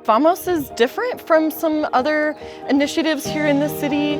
Vamos is different from some other initiatives here in the city.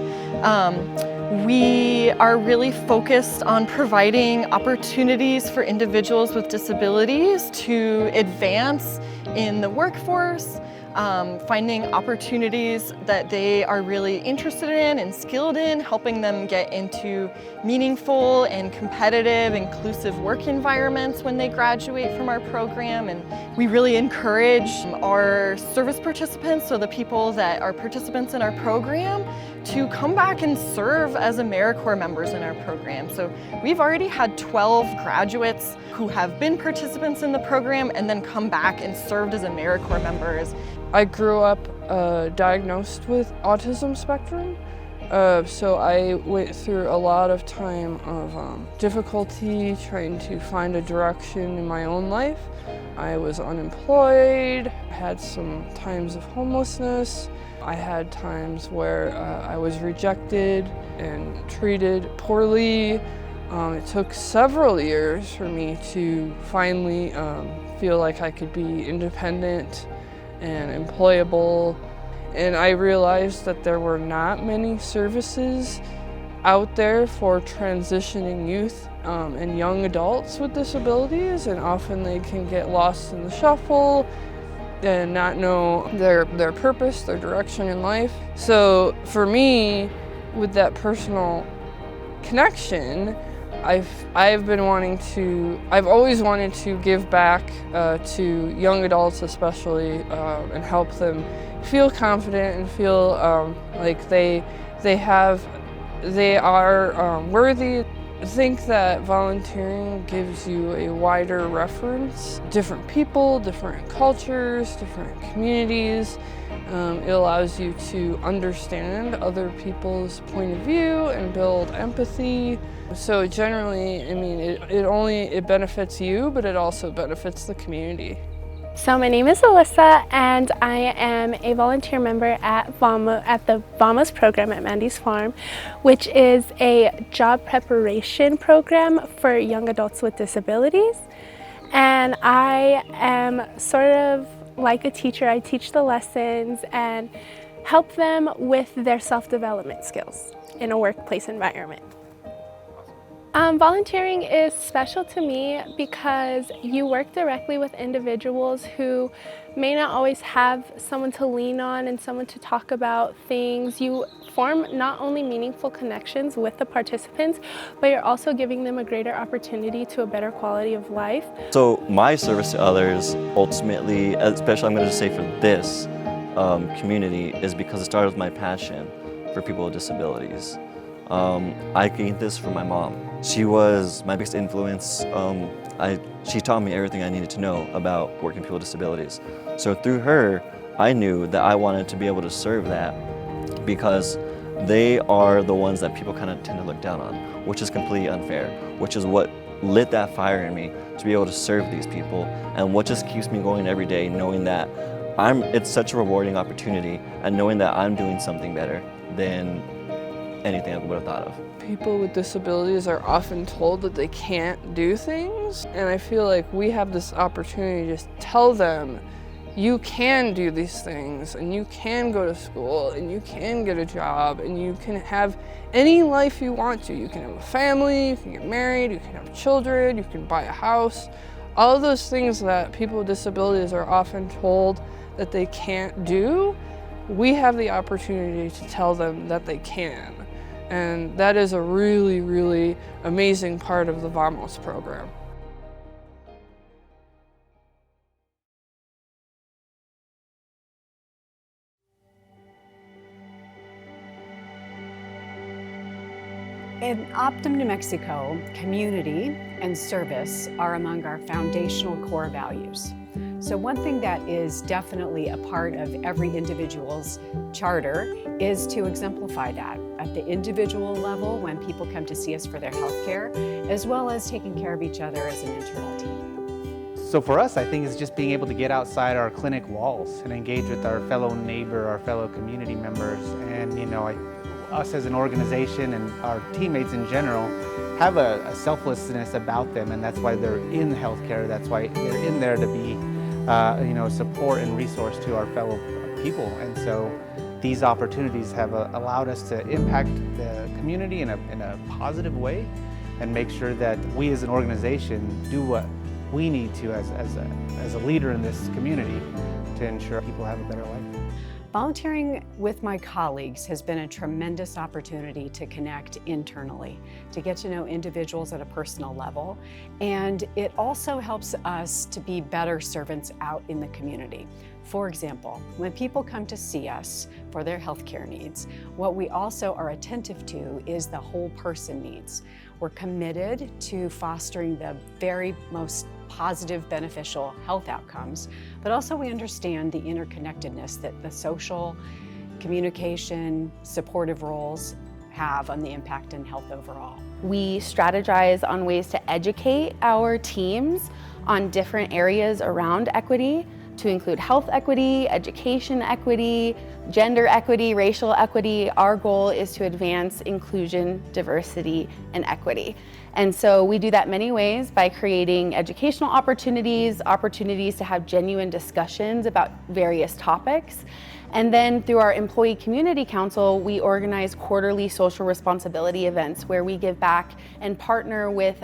We are really focused on providing opportunities for individuals with disabilities to advance in the workforce, finding opportunities that they are really interested in and skilled in, helping them get into meaningful and competitive, inclusive work environments when they graduate from our program. And we really encourage our service participants, so the people that are participants in our program, to come back and serve as AmeriCorps members in our program. So we've already had 12 graduates who have been participants in the program and then come back and served as AmeriCorps members. I grew up diagnosed with autism spectrum, so I went through a lot of time of difficulty trying to find a direction in my own life. I was unemployed, had some times of homelessness. I had times where I was rejected and treated poorly. It took several years for me to finally feel like I could be independent and employable. And I realized that there were not many services out there for transitioning youth and young adults with disabilities, and often they can get lost in the shuffle and not know their purpose, their direction in life. So for me, with that personal connection, I've always wanted to give back to young adults especially, and help them feel confident and feel like they are worthy. I think that volunteering gives you a wider reference, different people, different cultures, different communities. It allows you to understand other people's point of view and build empathy. So generally, I mean, it benefits you, but it also benefits the community. So my name is Alyssa, and I am a volunteer member at the Vamos program at Mandy's Farm, which is a job preparation program for young adults with disabilities. And I am sort of like a teacher. I teach the lessons and help them with their self-development skills in a workplace environment. Volunteering is special to me because you work directly with individuals who may not always have someone to lean on and someone to talk about things. You form not only meaningful connections with the participants, but you're also giving them a greater opportunity to a better quality of life. So my service to others, ultimately, especially I'm going to say for this community, is because it started with my passion for people with disabilities. I gained this from my mom. She was my biggest influence. She taught me everything I needed to know about working with people with disabilities. So through her, I knew that I wanted to be able to serve that, because they are the ones that people kind of tend to look down on, which is completely unfair, which is what lit that fire in me to be able to serve these people, and what just keeps me going every day, knowing that it's such a rewarding opportunity, and knowing that I'm doing something better than anything I would have thought of. People with disabilities are often told that they can't do things, and I feel like we have this opportunity to just tell them, you can do these things, and you can go to school, and you can get a job, and you can have any life you want to. You can have a family, you can get married, you can have children, you can buy a house. All of those things that people with disabilities are often told that they can't do, we have the opportunity to tell them that they can. And that is a really, really amazing part of the Vamos program. In Optum, New Mexico, community and service are among our foundational core values. So one thing that is definitely a part of every individual's charter is to exemplify that at the individual level when people come to see us for their health care, as well as taking care of each other as an internal team. So for us, I think it's just being able to get outside our clinic walls and engage with our fellow neighbor, our fellow community members. And us as an organization and our teammates in general have a selflessness about them, and that's why they're in healthcare. That's why they're in there to be support and resource to our fellow people. And so these opportunities have allowed us to impact the community in a positive way and make sure that we as an organization do what we need to as a leader in this community to ensure people have a better life. Volunteering with my colleagues has been a tremendous opportunity to connect internally, to get to know individuals at a personal level, and it also helps us to be better servants out in the community. For example, when people come to see us for their healthcare needs, what we also are attentive to is the whole person needs. We're committed to fostering the very most positive, beneficial health outcomes, but also we understand the interconnectedness that the social, communication, supportive roles have on the impact in health overall. We strategize on ways to educate our teams on different areas around equity, to include health equity, education equity, gender equity, racial equity. Our goal is to advance inclusion, diversity, and equity. And so we do that many ways by creating educational opportunities to have genuine discussions about various topics. And then through our Employee Community Council, we organize quarterly social responsibility events where we give back and partner with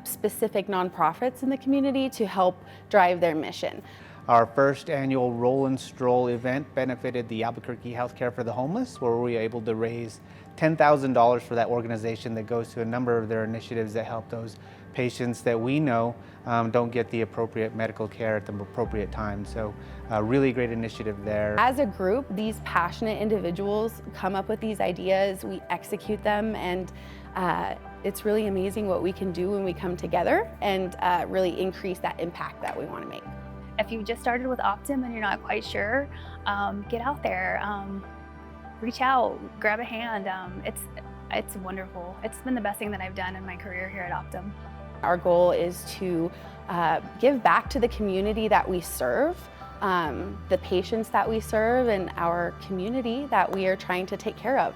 specific nonprofits in the community to help drive their mission. Our first annual Roll and Stroll event benefited the Albuquerque Healthcare for the Homeless, where we were able to raise $10,000 for that organization that goes to a number of their initiatives that help those patients that we know don't get the appropriate medical care at the appropriate time. So a really great initiative there. As a group, these passionate individuals come up with these ideas, we execute them, and it's really amazing what we can do when we come together and really increase that impact that we want to make. If you just started with Optum and you're not quite sure, get out there, reach out, grab a hand. It's wonderful. It's been the best thing that I've done in my career here at Optum. Our goal is to give back to the community that we serve, the patients that we serve, and our community that we are trying to take care of.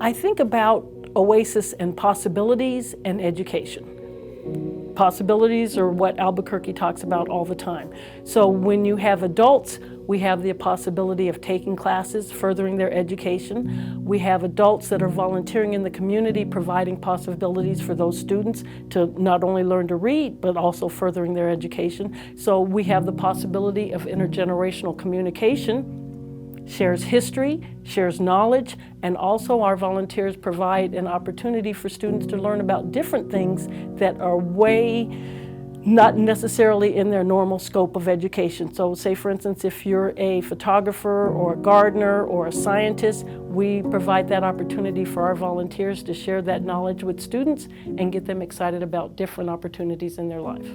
I think about Oasis and possibilities and education. Possibilities are what Albuquerque talks about all the time. So when you have adults, we have the possibility of taking classes, furthering their education. We have adults that are volunteering in the community, providing possibilities for those students to not only learn to read, but also furthering their education. So we have the possibility of intergenerational communication, shares history, shares knowledge, and also our volunteers provide an opportunity for students to learn about different things that are way not necessarily in their normal scope of education. So say for instance, if you're a photographer or a gardener or a scientist, we provide that opportunity for our volunteers to share that knowledge with students and get them excited about different opportunities in their life.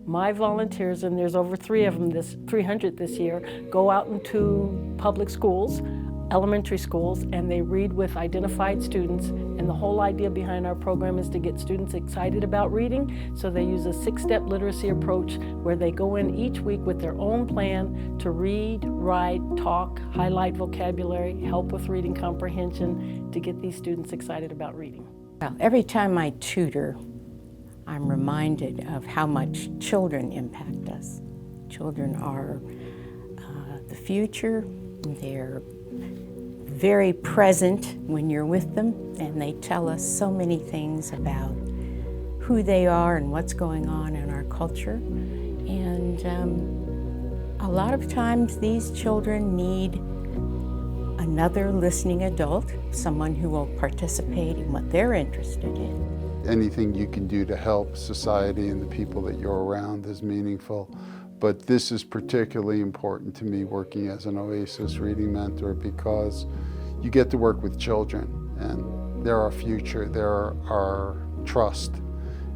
My volunteers, and there's over 300 this year, go out into public schools, elementary schools, and they read with identified students. And the whole idea behind our program is to get students excited about reading. So they use a 6-step literacy approach where they go in each week with their own plan to read, write, talk, highlight vocabulary, help with reading comprehension to get these students excited about reading. Well, every time I tutor, I'm reminded of how much children impact us. Children are the future. They're very present when you're with them, and they tell us so many things about who they are and what's going on in our culture. And a lot of times these children need another listening adult, someone who will participate in what they're interested in. Anything you can do to help society and the people that you're around is meaningful. But this is particularly important to me working as an Oasis reading mentor because you get to work with children and they're our future, they're our trust.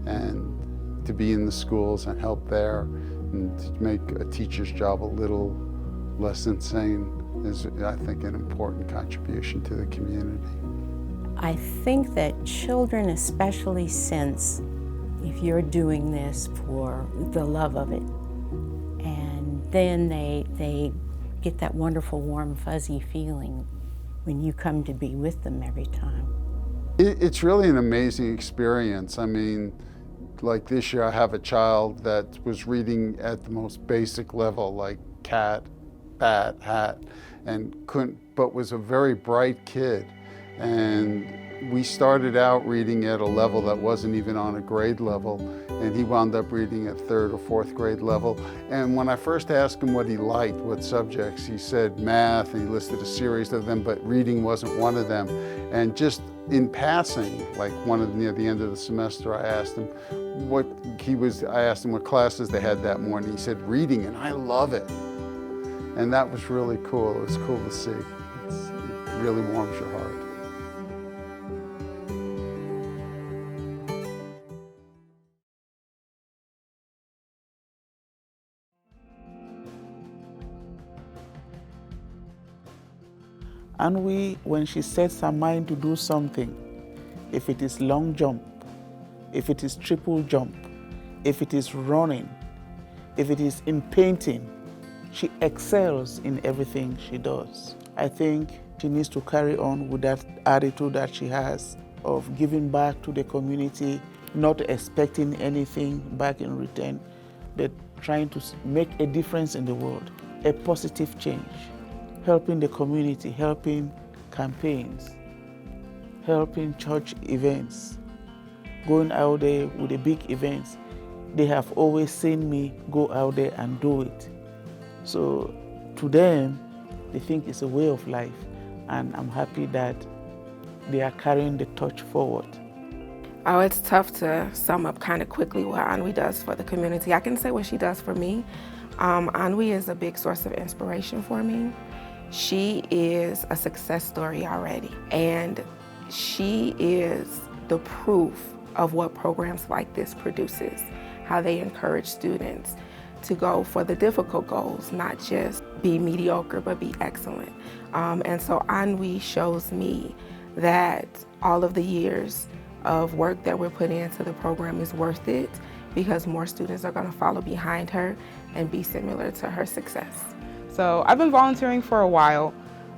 And to be in the schools and help there and to make a teacher's job a little less insane is, I think, an important contribution to the community. I think that children especially sense if you're doing this for the love of it, then they get that wonderful, warm, fuzzy feeling when you come to be with them every time. It's really an amazing experience. I mean, like this year I have a child that was reading at the most basic level, like cat, bat, hat, and but was a very bright kid. And we started out reading at a level that wasn't even on a grade level, and he wound up reading at 3rd or 4th grade level. And when I first asked him what he liked, what subjects, he said math, and he listed a series of them, but reading wasn't one of them. And just in passing, like near the end of the semester, I asked him what classes they had that morning. He said reading, and I love it. And that was really cool. It was cool to see. It really warms your heart. And when she sets her mind to do something, if it is long jump, if it is triple jump, if it is running, if it is in painting, she excels in everything she does. I think she needs to carry on with that attitude that she has of giving back to the community, not expecting anything back in return, but trying to make a difference in the world, a positive change. Helping the community, helping campaigns, helping church events, going out there with the big events. They have always seen me go out there and do it. So to them, they think it's a way of life, and I'm happy that they are carrying the torch forward. Oh, it's tough to sum up kind of quickly what Anwi does for the community. I can say what she does for me. Anwi is a big source of inspiration for me. She is a success story already, and she is the proof of what programs like this produces, how they encourage students to go for the difficult goals, not just be mediocre, but be excellent. And so Anwi shows me that all of the years of work that we're putting into the program is worth it, because more students are going to follow behind her and be similar to her success. So I've been volunteering for a while,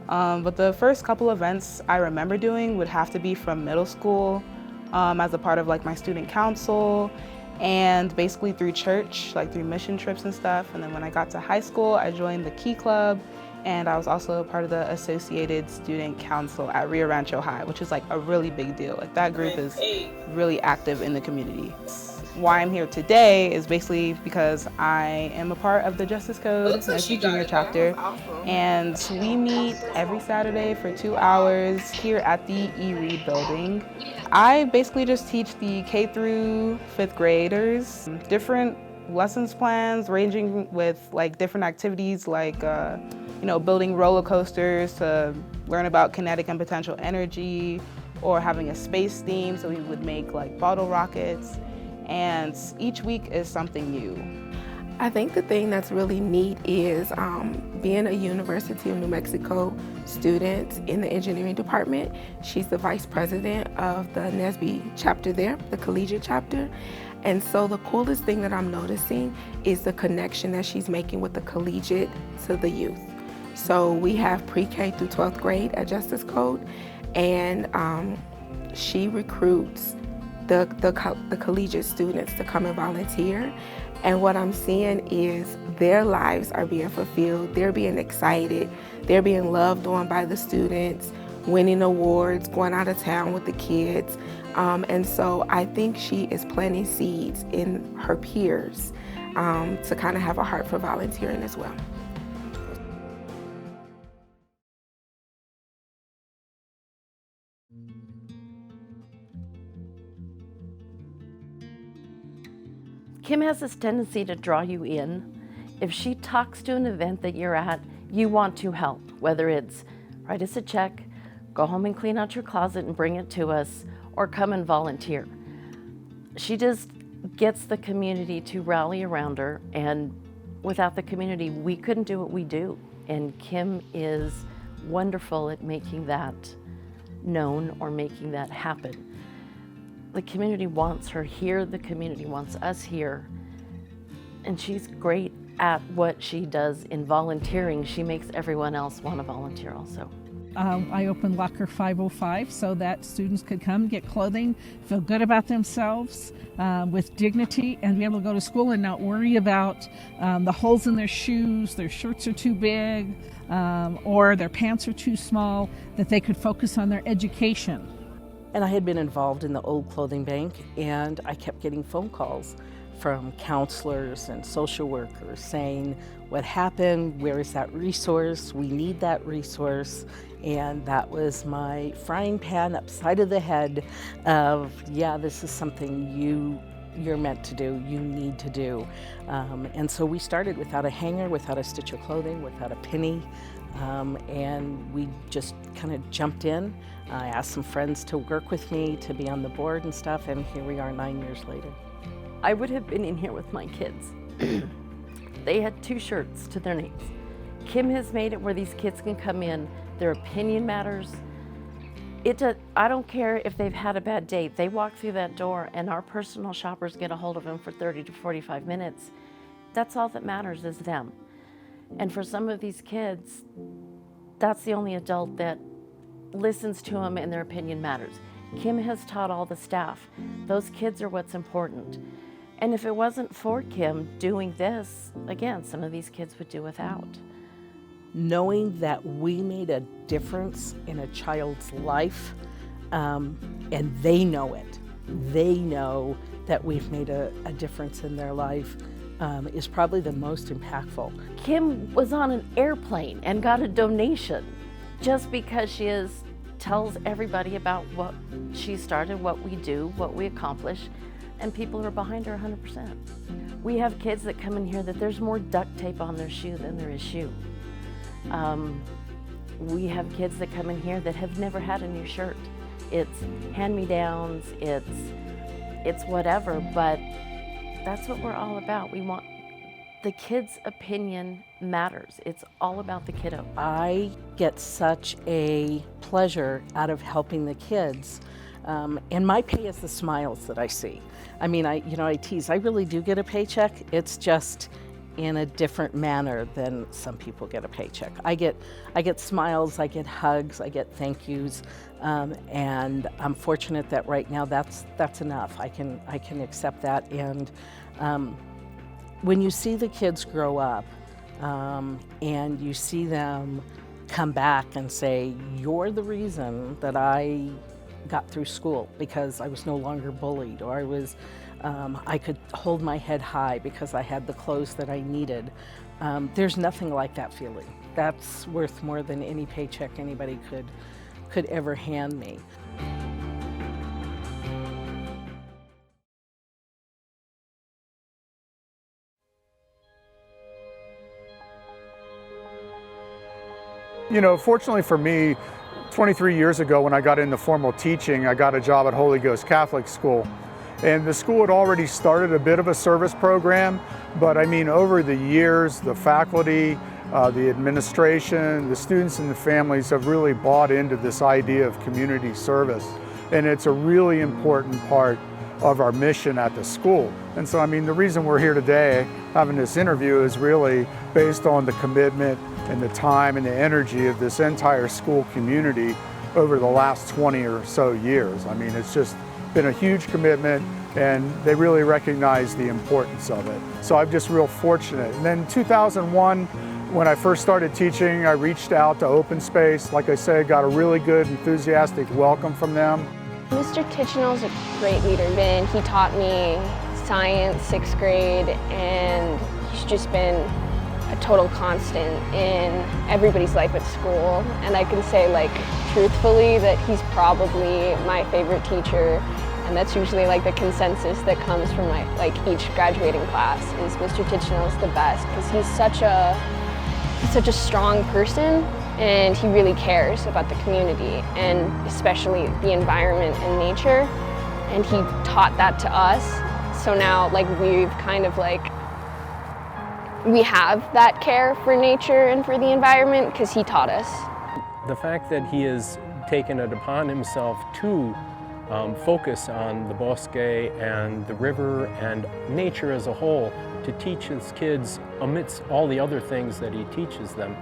but the first couple events I remember doing would have to be from middle school, as a part of like my student council, and basically through church, like through mission trips and stuff. And then when I got to high school, I joined the Key Club, and I was also a part of the Associated Student Council at Rio Rancho High, which is like a really big deal. Like that group is really active in the community. Why I'm here today is basically because I am a part of the Justice Code Nesby Junior chapter, and we meet every Saturday for 2 hours here at the E-Read building. I basically just teach the K through 5th graders different lessons plans, ranging with like different activities like building roller coasters to learn about kinetic and potential energy, or having a space theme, so we would make like bottle rockets. And each week is something new. I think the thing that's really neat is being a University of New Mexico student in the engineering department. She's the vice president of the Nesby chapter there, the collegiate chapter. And so the coolest thing that I'm noticing is the connection that she's making with the collegiate to the youth. So we have pre-K through 12th grade at Justice Code, and she recruits the collegiate students to come and volunteer. And what I'm seeing is their lives are being fulfilled, they're being excited, they're being loved on by the students, winning awards, going out of town with the kids. And so I think she is planting seeds in her peers to kind of have a heart for volunteering as well. Kim has this tendency to draw you in. If she talks to an event that you're at, you want to help, whether it's write us a check, go home and clean out your closet and bring it to us, or come and volunteer. She just gets the community to rally around her, and without the community, we couldn't do what we do. And Kim is wonderful at making that known or making that happen. The community wants her here, the community wants us here, and she's great at what she does in volunteering, she makes everyone else want to volunteer also. I opened Locker 505 so that students could come, get clothing, feel good about themselves with dignity, and be able to go to school and not worry about the holes in their shoes, their shirts are too big, or their pants are too small, that they could focus on their education. And I had been involved in the old clothing bank, and I kept getting phone calls from counselors and social workers saying, what happened, where is that resource, we need that resource. And that was my frying pan upside of the head of, yeah, this is something you're meant to do, you need to do. And so we started without a hanger, without a stitch of clothing, without a penny, and we just kind of jumped in. I asked some friends to work with me, to be on the board and stuff, and here we are 9 years later. I would have been in here with my kids. They had 2 shirts to their names. Kim has made it where these kids can come in, their opinion matters. I don't care if they've had a bad day. They walk through that door and our personal shoppers get a hold of them for 30 to 45 minutes. That's all that matters is them. And for some of these kids, that's the only adult that listens to them and their opinion matters. Kim has taught all the staff. Those kids are what's important. And if it wasn't for Kim doing this, again, some of these kids would do without. Knowing that we made a difference in a child's life, and they know it. They know that we've made a difference in their life, is probably the most impactful. Kim was on an airplane and got a donation just because she tells everybody about what she started, what we do, what we accomplish, and people are behind her 100%. We have kids that come in here that there's more duct tape on their shoe than there is shoe. We have kids that come in here that have never had a new shirt. It's hand-me-downs, it's whatever, but that's what we're all about. We want the kid's opinion matters. It's all about the kiddo. I get such a pleasure out of helping the kids, and my pay is the smiles that I see. I mean, I tease, I really do get a paycheck. It's just in a different manner than some people get a paycheck. I get smiles, I get hugs, I get thank yous, and I'm fortunate that right now that's enough. I can accept that. And when you see the kids grow up, and you see them come back and say, you're the reason that I got through school because I was no longer bullied, or I could hold my head high because I had the clothes that I needed. There's nothing like that feeling. That's worth more than any paycheck anybody could ever hand me. You know, fortunately for me, 23 years ago when I got into formal teaching, I got a job at Holy Ghost Catholic School. And the school had already started a bit of a service program, but I mean, over the years, the faculty, the administration, the students and the families have really bought into this idea of community service. And it's a really important part of our mission at the school. And so, I mean, the reason we're here today having this interview is really based on the commitment and the time and the energy of this entire school community over the last 20 or so years. I mean, it's just been a huge commitment, and they really recognize the importance of it. So I'm just real fortunate. And then 2001, when I first started teaching, I reached out to Open Space. Like I said, got a really good, enthusiastic welcome from them. Mr. Tichenow's a great leader. He taught me science, 6th grade, and he's just been a total constant in everybody's life at school. And I can say, like, truthfully, that he's probably my favorite teacher. And that's usually like the consensus that comes from each graduating class is Mr. Tichenow's the best, because he's such a strong person, and he really cares about the community and especially the environment and nature. And he taught that to us. So now we've kind of we have that care for nature and for the environment because he taught us. The fact that he has taken it upon himself to focus on the bosque and the river and nature as a whole to teach his kids amidst all the other things that he teaches them.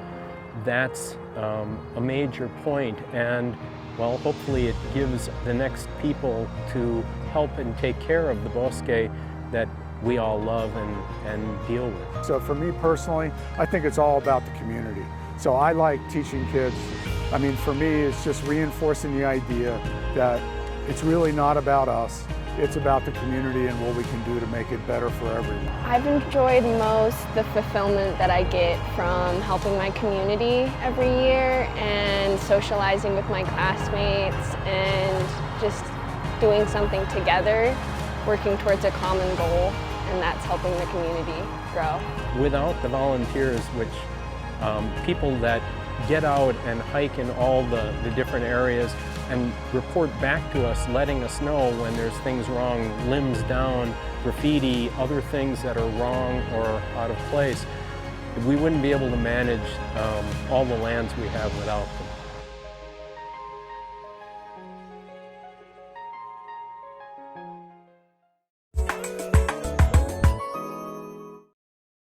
That's a major point, and well, hopefully it gives the next people to help and take care of the bosque that we all love and deal with. So for me personally, I think it's all about the community. So I like teaching kids. I mean, for me, it's just reinforcing the idea that it's really not about us. It's about the community and what we can do to make it better for everyone. I've enjoyed most the fulfillment that I get from helping my community every year and socializing with my classmates and just doing something together, working towards a common goal, and that's helping the community grow. Without the volunteers, which people that get out and hike in all the different areas and report back to us, letting us know when there's things wrong, limbs down, graffiti, other things that are wrong or out of place, we wouldn't be able to manage all the lands we have without them.